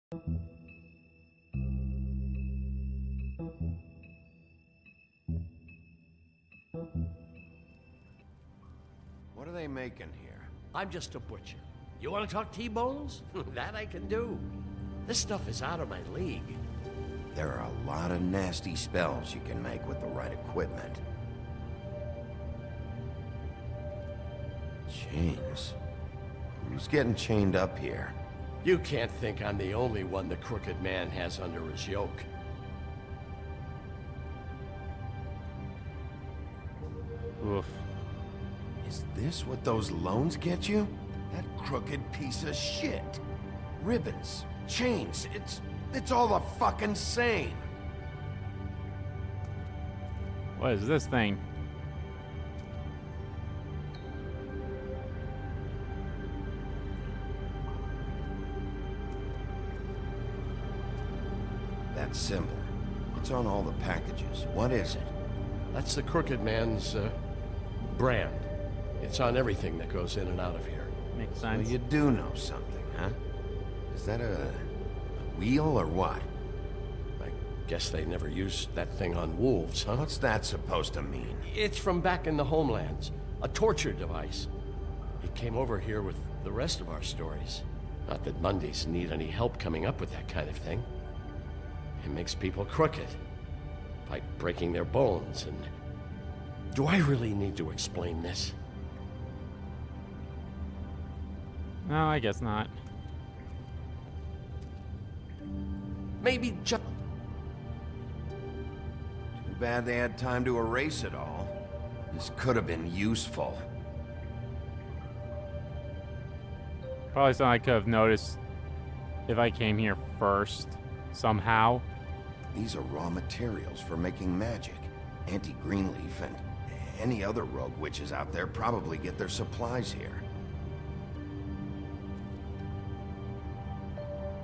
What are they making here? I'm just a butcher. You want to talk T-bones? That I can do. This stuff is out of my league. There are a lot of nasty spells you can make with the right equipment. Chains? Who's getting chained up here? You can't think I'm the only one the Crooked Man has under his yoke. Oof. Is this what those loans get you? That crooked piece of shit. Ribbons, chains, it's all the fucking same. What is this thing? That symbol. It's on all the packages. What is it? That's the Crooked Man's, brand. It's on everything that goes in and out of here. Makes Well, sense. you do know something, huh? Is that a wheel or what? I guess they never used that thing on wolves, huh? What's that supposed to mean? It's from back in the homelands. A torture device. It came over here with the rest of our stories. Not that Mondays need any help coming up with that kind of thing. It makes people crooked. By breaking their bones and... Do I really need to explain this? No, I guess not. Maybe just... Too bad they had time to erase it all. This could have been useful. Probably something I could have noticed if I came here first, somehow. These are raw materials for making magic. Auntie Greenleaf and any other rogue witches out there probably get their supplies here.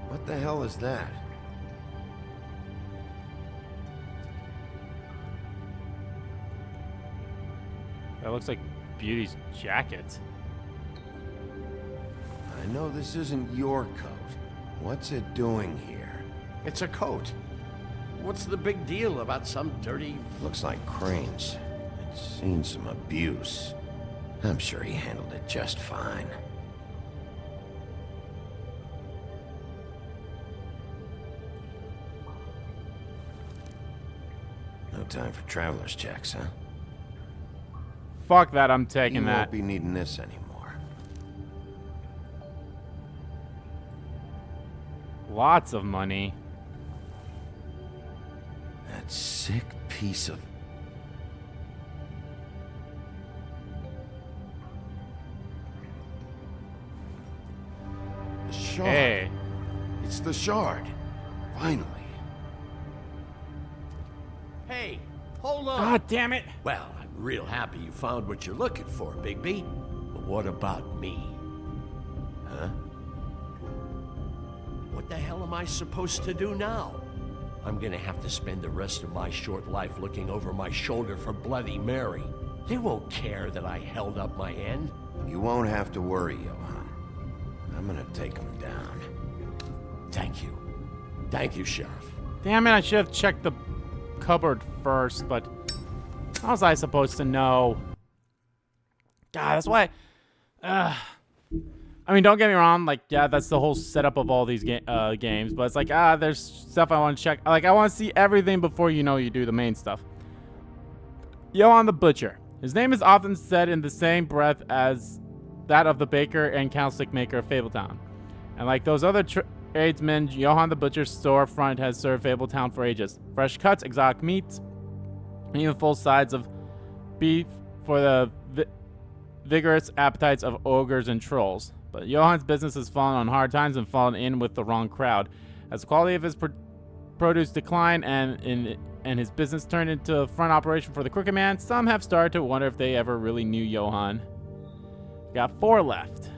What the hell is that? That looks like Beauty's jacket. I know this isn't your coat. What's it doing here? It's a coat. What's the big deal about some dirty... Looks like Crane's. It's seen some abuse. I'm sure he handled it just fine. No time for traveler's checks, huh? Fuck that, I'm taking You that. won't be needing this anymore. Lots of money. That sick piece of... The shard. Hey. It's the shard. Finally. Hey, hold on! God damn it! Well, I'm real happy you found what you're looking for, Bigby. But what about me? Huh? What the hell am I supposed to do now? I'm gonna have to spend the rest of my short life looking over my shoulder for Bloody Mary. They won't care that I held up my end. You won't have to worry, Johann. I'm gonna take him down. Thank you. Thank you, Sheriff. Damn it, I should have checked the cupboard first, but how was I supposed to know? God, that's why... I mean, don't get me wrong, like, yeah, that's the whole setup of all these games, but it's like, there's stuff I want to check. Like, I want to see everything before you do the main stuff. Johann the Butcher. His name is often said in the same breath as that of the baker and candlestick maker of Fabletown. And like those other tradesmen, Johann the Butcher's storefront has served Fabletown for ages. Fresh cuts, exotic meats, and even full sides of beef for the vigorous appetites of ogres and trolls. But Johann's business has fallen on hard times and fallen in with the wrong crowd. As the quality of his produce declined and his business turned into a front operation for the Crooked Man, some have started to wonder if they ever really knew Johann. Got 4 left.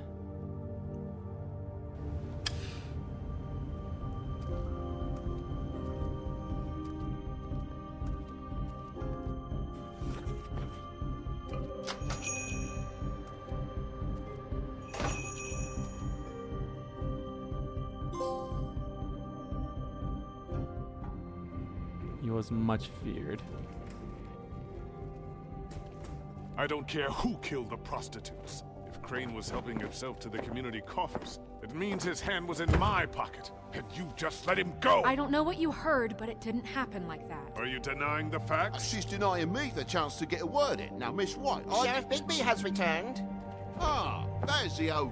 He was much feared. I don't care who killed the prostitutes. If Crane was helping himself to the community coffers, it means his hand was in my pocket, and you just let him go! I don't know what you heard, but it didn't happen like that. Are you denying the facts? She's denying me the chance to get a word in. Now, Miss White, Sheriff Bigby has returned. Ah, there's the old...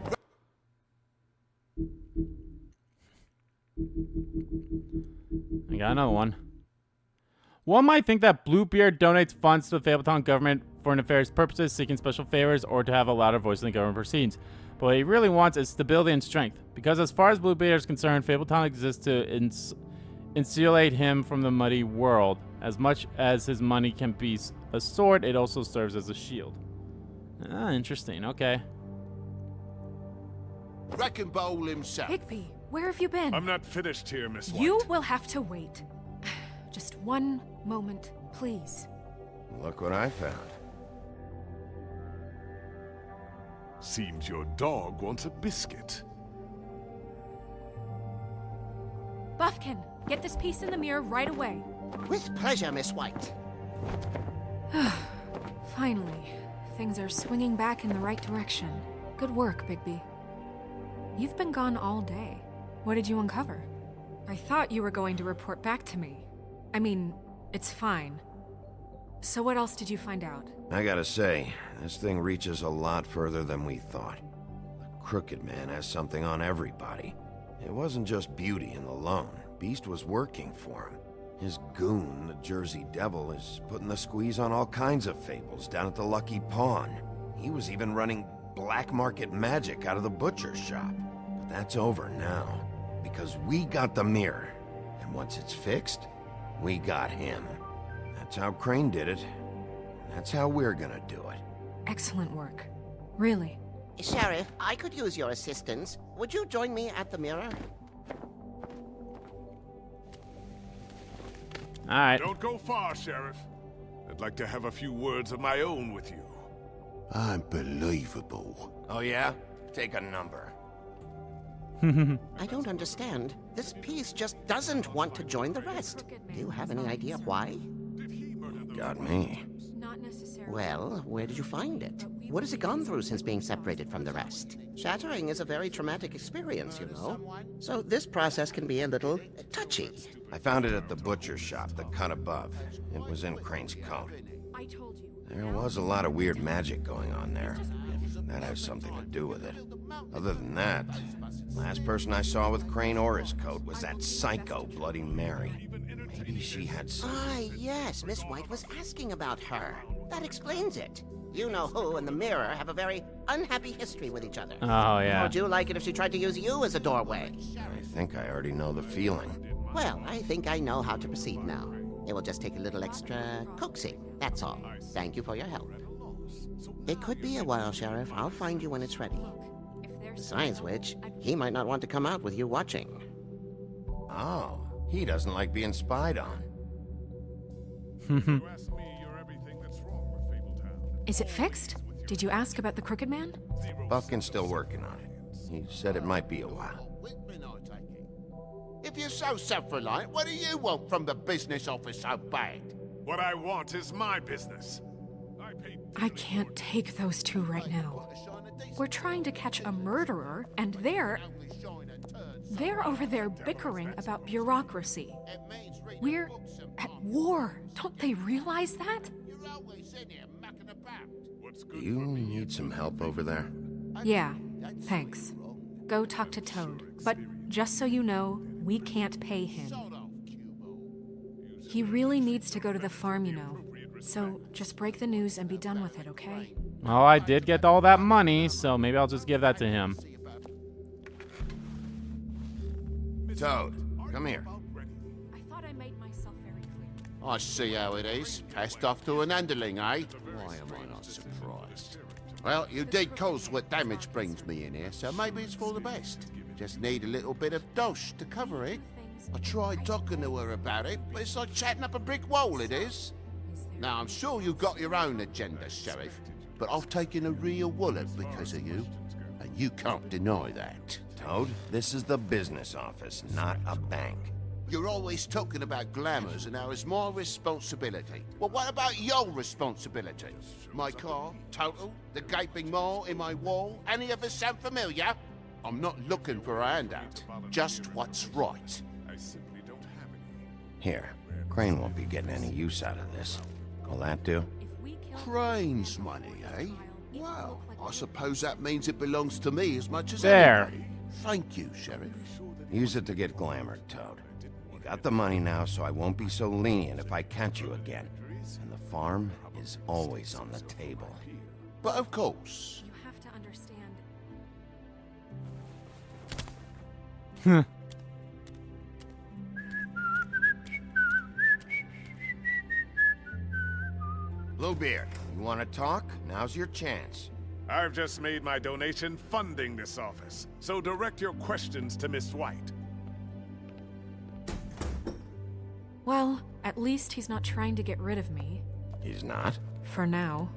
I got another one. One might think that Bluebeard donates funds to the Fabletown government for nefarious purposes, seeking special favors, or to have a louder voice in the government proceedings. But what he really wants is stability and strength. Because as far as Bluebeard is concerned, Fabletown exists to insulate him from the muddy world. As much as his money can be a sword, it also serves as a shield. Ah, interesting. Okay. Wrecking Bowl himself. Bigby, where have you been? I'm not finished here, Miss White. You will have to wait. Just one moment, please. Look what I found. Seems your dog wants a biscuit. Buffkin, get this piece in the mirror right away. With pleasure, Miss White. Finally, things are swinging back in the right direction. Good work, Bigby. You've been gone all day. What did you uncover? I thought you were going to report back to me. I mean, it's fine. So what else did you find out? I gotta say, this thing reaches a lot further than we thought. The Crooked Man has something on everybody. It wasn't just Beauty and the Lone. Beast was working for him. His goon, the Jersey Devil, is putting the squeeze on all kinds of Fables down at the Lucky Pawn. He was even running black market magic out of the butcher's shop. But that's over now, because we got the mirror. And once it's fixed, we got him. That's how Crane did it. That's how we're gonna do it. Excellent work. Really. Sheriff, I could use your assistance. Would you join me at the mirror? Alright. Don't go far, Sheriff. I'd like to have a few words of my own with you. Unbelievable. Oh yeah? Take a number. I don't understand. This piece just doesn't want to join the rest. Do you have any idea why? Got me. Not necessarily. Well, where did you find it? What has it gone through since being separated from the rest? Shattering is a very traumatic experience, you know. So this process can be a little touchy. I found it at the butcher's shop, the cut above. It was in Crane's coat. I told you. There was a lot of weird magic going on there, if that has something to do with it. Other than that, last person I saw with Crane or his coat was that psycho Bloody Mary. Maybe she had some... Ah, yes, Miss White was asking about her. That explains it. You know who and the mirror have a very unhappy history with each other. Oh, yeah. Would you like it if she tried to use you as a doorway? I think I already know the feeling. Well, I think I know how to proceed now. It will just take a little extra coaxing, that's all. Thank you for your help. It could be a while, Sheriff. I'll find you when it's ready. Besides which, he might not want to come out with you watching. Oh, he doesn't like being spied on. You ask me, you're everything that's wrong with Fabletown. Is it fixed? Did you ask about the Crooked Man? Buffkin's still working on it. He said it might be a while. If you're so self-reliant, what do you want from the business office so bad? What I want is my business. I paid... I can't take those two right now. We're trying to catch a murderer, and they're over there bickering about bureaucracy. We're at war. Don't they realize that? Do you need some help over there? Yeah, thanks. Go talk to Toad. But just so you know, we can't pay him. He really needs to go to the farm, you know. So just break the news and be done with it, okay? Well, I did get all that money, so maybe I'll just give that to him. Toad, come here. I thought I made myself very clear. I see how it is. Passed off to an underling, eh? Why am I not surprised? Well, you did cause what damage brings me in here, so maybe it's for the best. Just need a little bit of dosh to cover it. I tried talking to her about it, but it's like chatting up a brick wall, it is. Now, I'm sure you've got your own agenda, Sheriff, but I've taken a real wallet because of you, and you can't deny that. Toad, this is the business office, not a bank. You're always talking about glamours and how it's my responsibility. Well, what about your responsibility? My car, total, the gaping maw in my wall, any of us sound familiar? I'm not looking for a handout, just what's right. I simply don't have any. Here, Crane won't be getting any use out of this. Will that do? Crane's money, eh? Well, I suppose that means it belongs to me as much as There. anybody. Thank you, Sheriff. Use it to get glamored, Toad. You got the money now, so I won't be so lenient if I catch you again. And the farm is always on the table. But of course. You have to understand. Bluebeard, you want to talk? Now's your chance. I've just made my donation funding this office, so direct your questions to Miss White. Well, at least he's not trying to get rid of me. He's not? For now.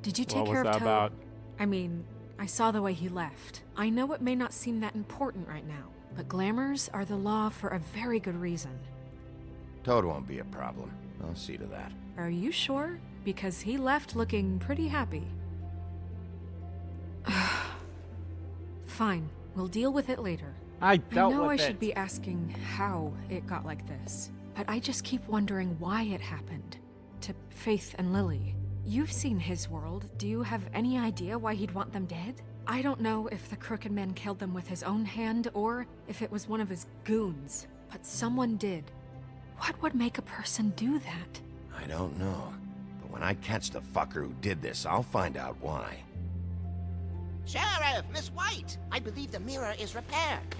Did you take What care was of that Toad? about? I mean, I saw the way he left. I know it may not seem that important right now, but glamours are the law for a very good reason. Toad won't be a problem. I'll see to that. Are you sure? Because he left looking pretty happy. Fine, we'll deal with it later. I I dealt know with I it. should be asking how it got like this, but I just keep wondering why it happened. To Faith and Lily. You've seen his world. Do you have any idea why he'd want them dead? I don't know if the Crooked Man killed them with his own hand or if it was one of his goons, but someone did. What would make a person do that? I don't know. But when I catch the fucker who did this, I'll find out why. Sheriff, Miss White, I believe the mirror is repaired.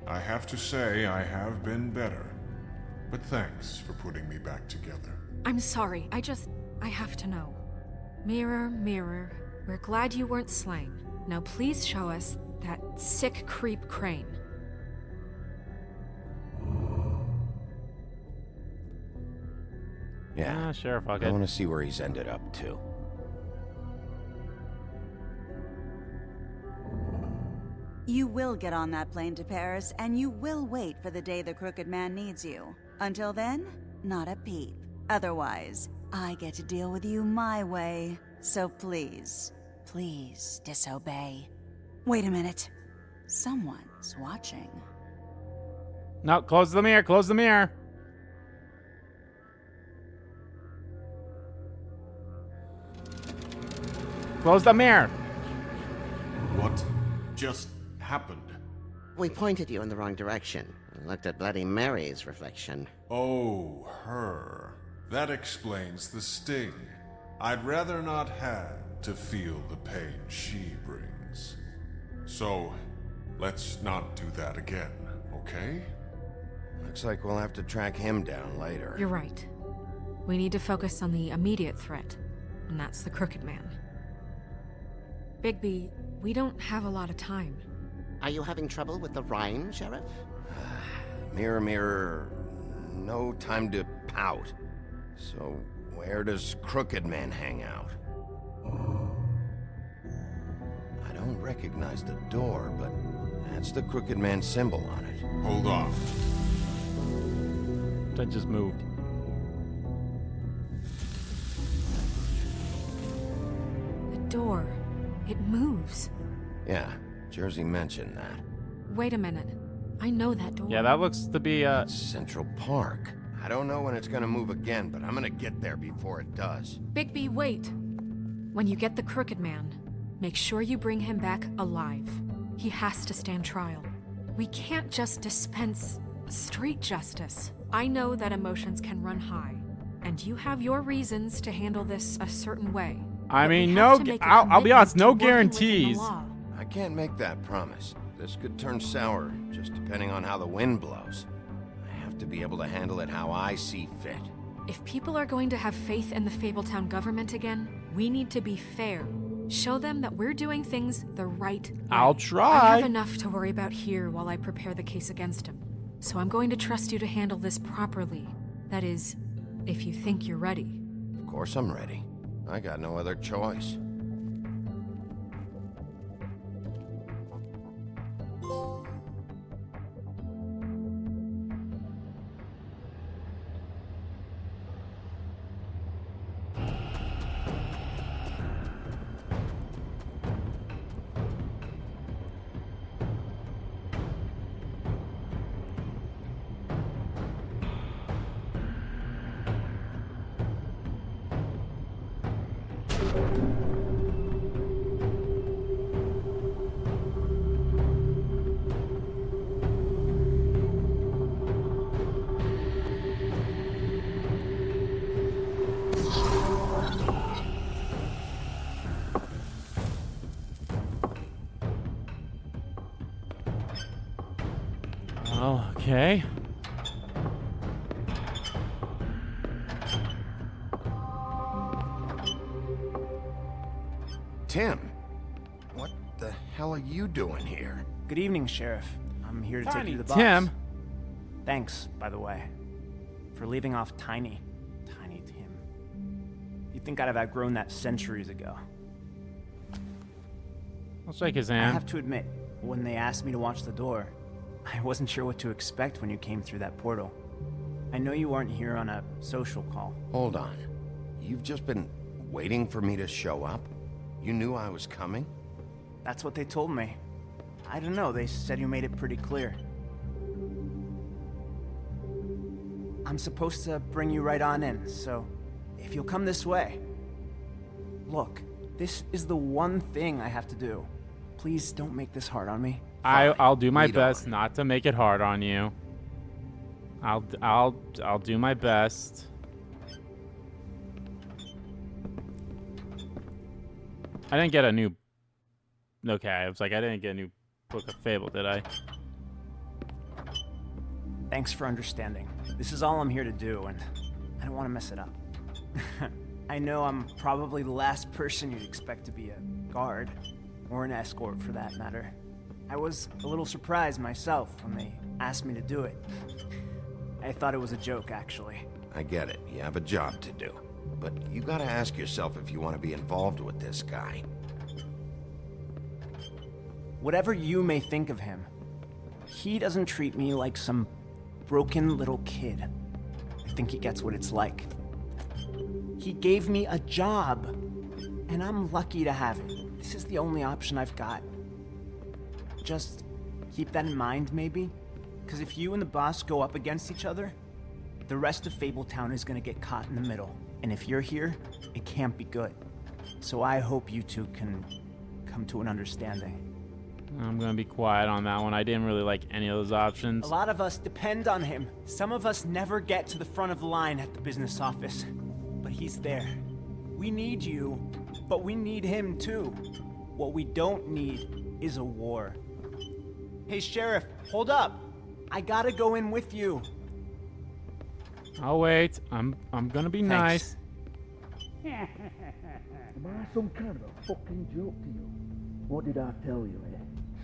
I have to say I have been better. But thanks for putting me back together. I'm sorry, I have to know. Mirror, mirror, we're glad you weren't slain. Now please show us that sick creep Crane. Yeah, Sure, fuck I it. want to see where he's ended up, too. You will get on that plane to Paris, and you will wait for the day the Crooked Man needs you. Until then, not a peep. Otherwise, I get to deal with you my way. So please, please disobey. Wait a minute. Someone's watching. No, close the mirror, close the mirror. Close the mirror. What just happened? We pointed you in the wrong direction and looked at Bloody Mary's reflection. Oh, her. That explains the sting. I'd rather not have to feel the pain she brings. So, let's not do that again, okay? Looks like we'll have to track him down later. You're right. We need to focus on the immediate threat, and that's the Crooked Man. Bigby, we don't have a lot of time. Are you having trouble with the rhyme, Sheriff? Mirror, mirror, no time to pout. So, where does Crooked Man hang out? I don't recognize the door, but that's the Crooked Man symbol on it. Hold on. That just moved. The door. It moves. Yeah, Jersey mentioned that. Wait a minute. I know that door. Yeah, that looks to be Central Park. I don't know when it's gonna move again, but I'm gonna get there before it does. Bigby, wait. When you get the Crooked Man, make sure you bring him back alive. He has to stand trial. We can't just dispense street justice. I know that emotions can run high, and you have your reasons to handle this a certain way. I But we mean, have no, to make a I'll be honest, no commitment to working within the guarantees. law. I can't make that promise. This could turn sour, just depending on how the wind blows. I have to be able to handle it how I see fit. If people are going to have faith in the Fabletown government again, we need to be fair. Show them that we're doing things the right way. I'll I try. have enough to worry about here while I prepare the case against him. So I'm going to trust you to handle this properly. That is, if you think you're ready. Of course I'm ready. I got no other choice. Oh, okay. Tim, what the hell are you doing here? Good evening, Sheriff. I'm here to take Tiny you to the boss. Tim. Thanks, by the way, for leaving off Tiny. Tiny Tim. You'd think I'd have outgrown that centuries ago. I'll shake his I hand. have to admit, when they asked me to watch the door, I wasn't sure what to expect when you came through that portal. I know you aren't here on a social call. Hold on. You've just been waiting for me to show up? You knew I was coming? That's what they told me. I don't know, they said you made it pretty clear. I'm supposed to bring you right on in, so if you'll come this way. Look, this is the one thing I have to do. Please don't make this hard on me. I'll do my Lead best on. not to make it hard on you. I'll do my best. I didn't get a new. Okay, I was like, I didn't get a new book of Fable, did I? Thanks for understanding. This is all I'm here to do, and I don't want to mess it up. I know I'm probably the last person you'd expect to be a guard, or an escort for that matter. I was a little surprised myself when they asked me to do it. I thought it was a joke, actually. I get it. You have a job to do. But you gotta ask yourself if you want to be involved with this guy. Whatever you may think of him, he doesn't treat me like some broken little kid. I think he gets what it's like. He gave me a job, and I'm lucky to have it. This is the only option I've got. Just keep that in mind, maybe? Because if you and the boss go up against each other, the rest of Fabletown is going to get caught in the middle. And if you're here, it can't be good. So I hope you two can come to an understanding. I'm gonna be quiet on that one. I didn't really like any of those options. A lot of us depend on him. Some of us never get to the front of the line at the business office. But he's there. We need you, but we need him too. What we don't need is a war. Hey, Sheriff, hold up. I gotta go in with you. I'll wait. I'm gonna be nice. Thanks. Am I some kind of a fucking joke to you? What did I tell you, eh?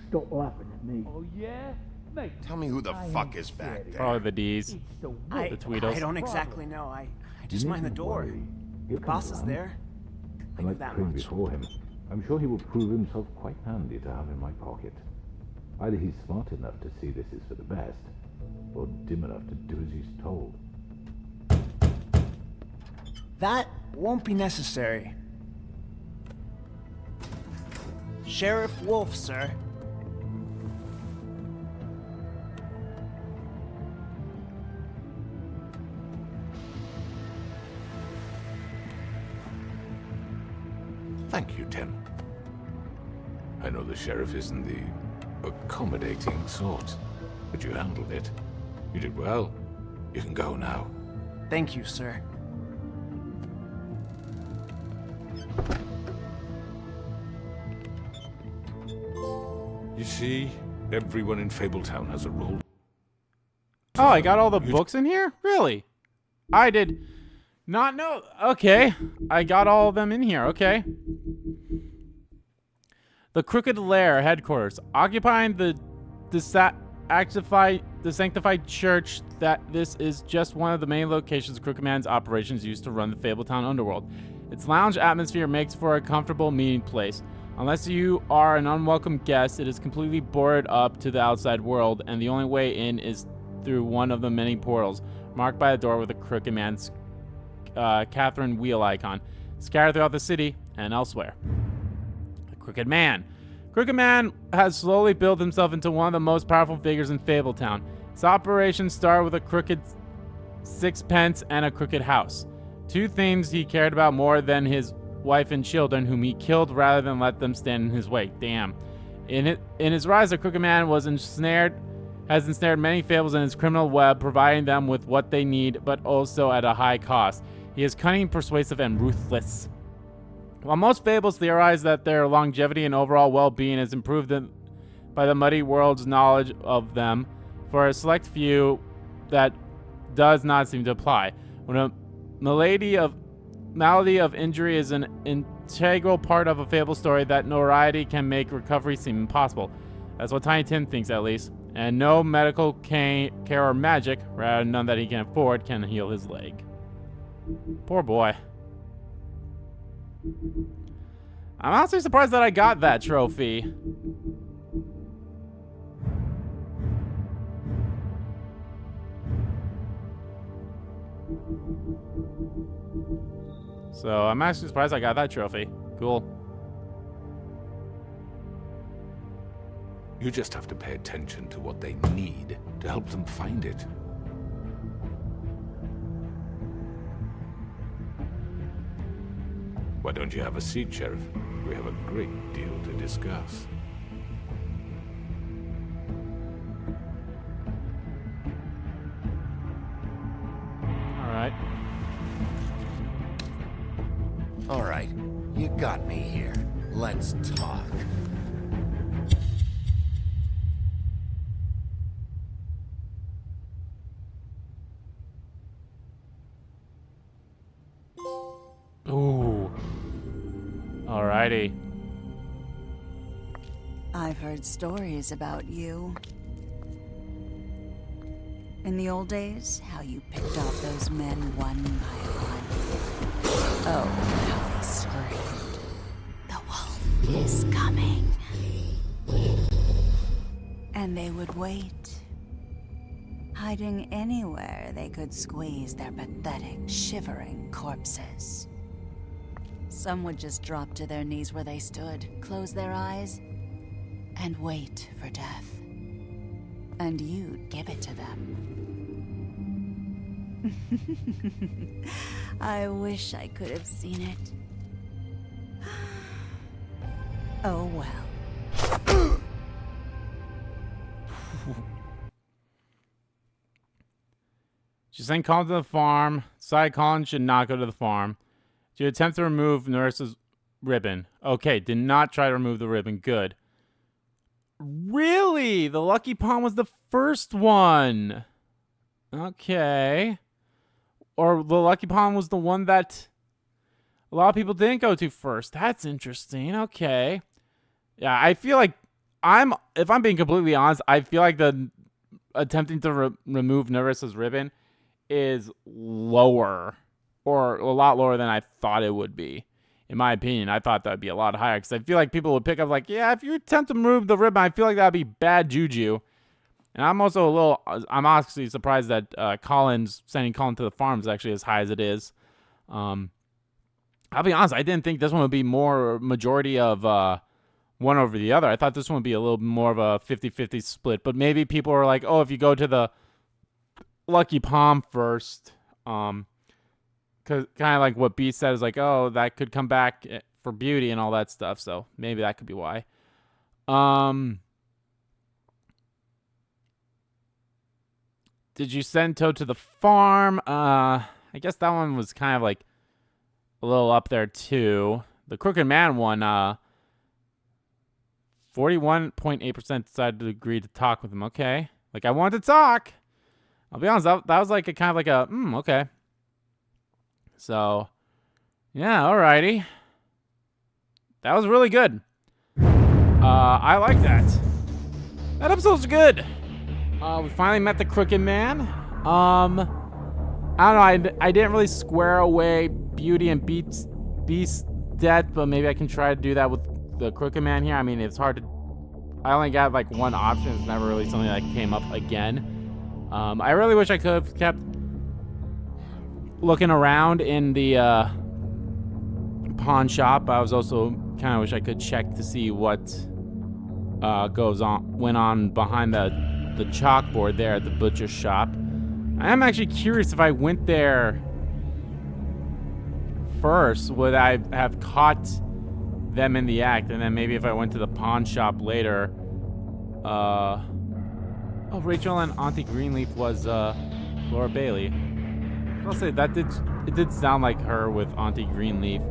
Stop laughing at me. Oh, yeah? Mate, Tell me who the fuck is back there. Probably the D's. I The Tweedles. don't exactly know. I just mind the door. The boss is there. I know like that Crane much. before him. I'm sure he will prove himself quite handy to have in my pocket. Either he's smart enough to see this is for the best, or dim enough to do as he's told. That won't be necessary. Sheriff Wolf, sir. Thank you, Tim. I know the sheriff isn't the accommodating sort, but you handled it. You did well. You can go now. Thank you, sir. You see, everyone in Fabletown has a role. Oh, I got all the books in here? Really? I did not know. Okay. I got all of them in here. Okay. The Crooked Lair headquarters, occupying the sanctified church. That this is just one of the main locations Crooked Man's operations used to run the Fabletown underworld. Its lounge atmosphere makes for a comfortable meeting place. Unless you are an unwelcome guest, it is completely boarded up to the outside world, and the only way in is through one of the many portals, marked by a door with a Crooked Man's Catherine wheel icon, scattered throughout the city and elsewhere. The Crooked Man. Crooked Man has slowly built himself into one of the most powerful figures in Fabletown. His operations start with a crooked sixpence and a crooked house. Two things he cared about more than his wife and children, whom he killed rather than let them stand in his way. Damn. In his rise, the Crooked Man has ensnared many fables in his criminal web, providing them with what they need, but also at a high cost. He is cunning, persuasive, and ruthless. While most fables theorize that their longevity and overall well-being is improved by the muddy world's knowledge of them, for a select few that does not seem to apply. When a malady of injury is an integral part of a fable story, that notoriety can make recovery seem impossible. That's what Tiny Tim thinks, at least. And no medical care or magic, rather none that he can afford, can heal his leg. Poor boy. I'm honestly surprised that I got that trophy. So I'm actually surprised I got that trophy. Cool. You just have to pay attention to what they need to help them find it. Why don't you have a seat, Sheriff? We have a great deal to discuss. All right, you got me here. Let's talk. Ooh. Alrighty. I've heard stories about you. In the old days, how you picked off those men one by one. Oh, how they screamed. The wolf is coming. And they would wait, hiding anywhere they could squeeze their pathetic, shivering corpses. Some would just drop to their knees where they stood, close their eyes, and wait for death. And you'd give it to them. I wish I could have seen it. Oh well. She sent Colin to the farm. Decided Colin should not go to the farm. She attempted to remove Nurse's ribbon. Okay, did not try to remove the ribbon. Good. Really? The Lucky Palm was the first one. Okay. Or the Lucky Palm was the one that a lot of people didn't go to first. That's interesting. Okay. Yeah, I feel like if I'm being completely honest, I feel like the attempting to remove Nerissa's ribbon is lower, or a lot lower than I thought it would be. In my opinion, I thought that would be a lot higher, because I feel like people would pick up like, yeah, if you attempt to remove the ribbon, I feel like that would be bad juju. And I'm honestly surprised that sending Colin to the farm is actually as high as it is. I'll be honest, I didn't think this one would be more majority of one over the other. I thought this one would be a little more of a 50-50 split. But maybe people are like, oh, if you go to the Lucky Palm first, cause kind of like what B said is like, oh, that could come back for beauty and all that stuff. So maybe that could be why. Did you send Toad to the farm? I guess that one was kind of like a little up there too. The Crooked Man one, 41.8% decided to agree to talk with him. Okay. Like, I wanted to talk. I'll be honest, that was like a kind of like a, okay. So, yeah, alrighty. That was really good. I like that. That episode's good. We finally met the Crooked Man. I don't know, I didn't really square away Beauty and Beast's death, but maybe I can try to do that with the Crooked Man here. I mean, it's hard to... I only got like one option. It's never really something that came up again. I really wish I could have kept looking around in the pawn shop. I was also kind of wish I could check to see what went on behind the chalkboard there at the butcher's shop. I am actually curious if I went there first, would I have caught them in the act, and then maybe if I went to the pawn shop later, oh, Rachel and Auntie Greenleaf was Laura Bailey. I'll say that it did sound like her with Auntie Greenleaf.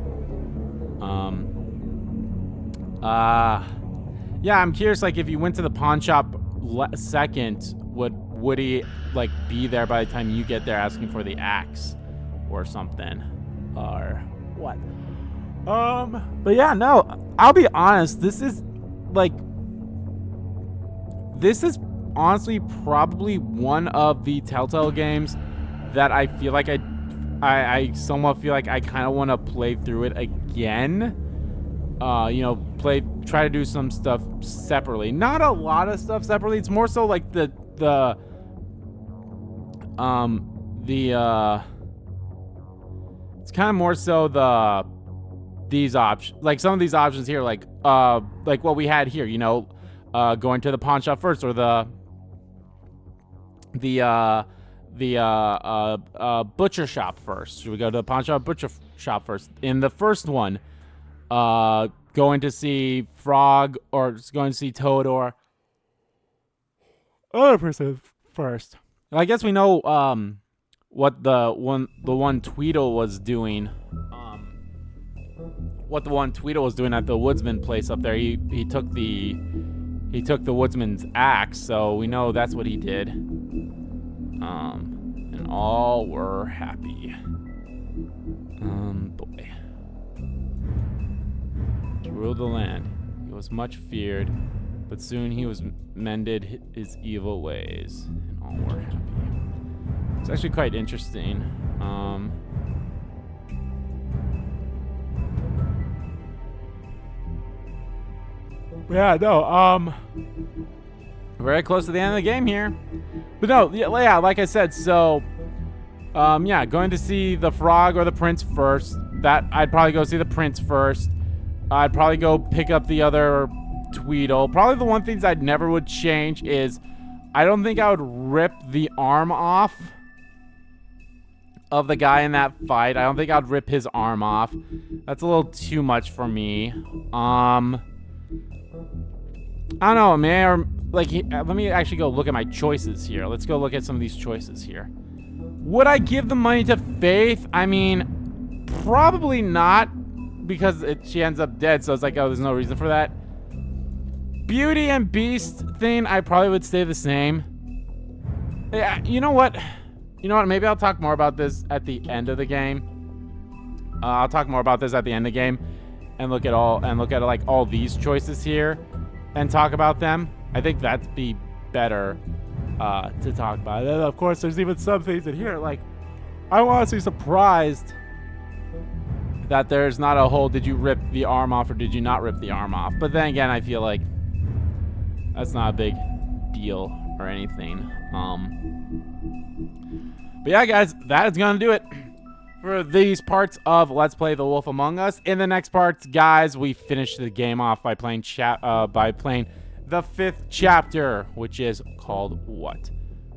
Yeah, I'm curious, like, if you went to the pawn shop second, would Woody, like, be there by the time you get there asking for the axe or something? Or what? But yeah, no, I'll be honest, this is honestly probably one of the Telltale games that I feel like I somewhat feel like I kind of want to play through it again. You know, try to do some stuff separately. Not a lot of stuff separately. It's more so like it's kind of more so these options, like some of these options here, like what we had here, you know, going to the pawn shop first, or the butcher shop first. Should we go to the pawn shop, butcher shop first? In the first one, going to see Frog, or going to see Toad, or other person first. I guess we know what the one Tweedle was doing. What the one Tweedle was doing at the woodsman place up there. He took the woodsman's axe, so we know that's what he did. And all were happy. Boy. To rule the land, he was much feared, but soon he was mended his evil ways, and all were happy. It's actually quite interesting. Yeah, no, very close to the end of the game here. But no, yeah, like I said, so, yeah, going to see the Frog or the Prince first. That, I'd probably go see the Prince first. I'd probably go pick up the other Tweedle. Probably the one things I'd never would change is, I don't think I would rip the arm off of the guy in that fight. I don't think I'd rip his arm off. That's a little too much for me. I don't know, man. Or, like, let me actually go look at my choices here. Let's go look at some of these choices here. Would I give the money to Faith? I mean, probably not, because she ends up dead, so it's like, oh, there's no reason for that. Beauty and Beast thing, I probably would stay the same. Yeah, you know what? You know what? Maybe I'll talk more about this at the end of the game. I'll talk more about this at the end of the game, and look at like all these choices here, and talk about them. I think that'd be better to talk about. And of course, there's even some things in here, like, I'm honestly surprised that there's not a whole did you rip the arm off or did you not rip the arm off. But then again, I feel like that's not a big deal or anything. But yeah, guys, that is gonna do it for these parts of Let's Play The Wolf Among Us. In the next parts, guys, we finish the game off by playing the 5th chapter, which is called what?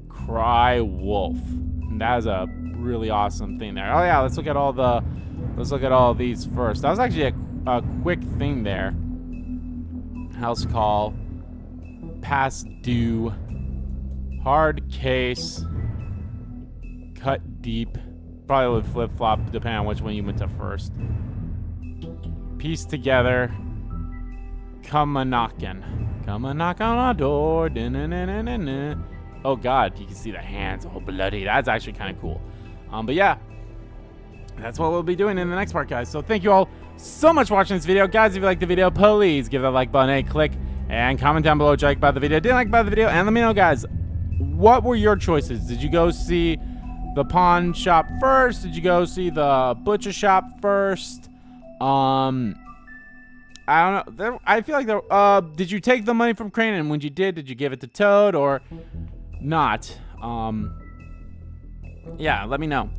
Cry Wolf. And that is a really awesome thing there. Oh yeah, let's look at all these first. That was actually a quick thing there. House call, past due, hard case, cut deep. Probably would flip-flop depending on which one you went to first. Piece together. Come a knockin'. Come a knock on our door. Da-na-na-na-na-na. Oh god, you can see the hands all bloody. That's actually kind of cool. But yeah, that's what we'll be doing in the next part, guys. So thank you all so much for watching this video. Guys, if you liked the video, please give that like button a click and comment down below what you liked about the video, didn't like about the video, and let me know, guys, what were your choices? Did you go see the pawn shop first? Did you go see the butcher shop first? I don't know. I feel like there. Did you take the money from Crane, and when you did you give it to Toad or not? Yeah, let me know.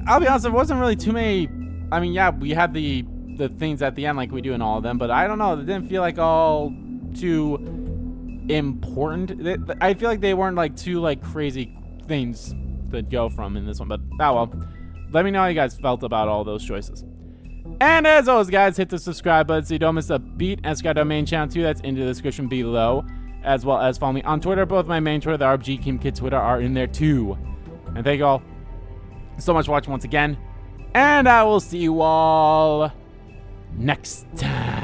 I'll be honest, there wasn't really too many. I mean, yeah, we had the things at the end like we do in all of them, but I don't know. It didn't feel like all too important. I feel like they weren't like too like crazy things that go from in this one, but oh well. let me know how you guys felt about all those choices. And as always, guys, hit the subscribe button so you don't miss a beat. And subscribe to our main channel too. That's in the description below. As well as follow me on Twitter. Both my main Twitter, the RBG Kim Kid Twitter, are in there too. And thank you all so much for watching once again. And I will see you all next time.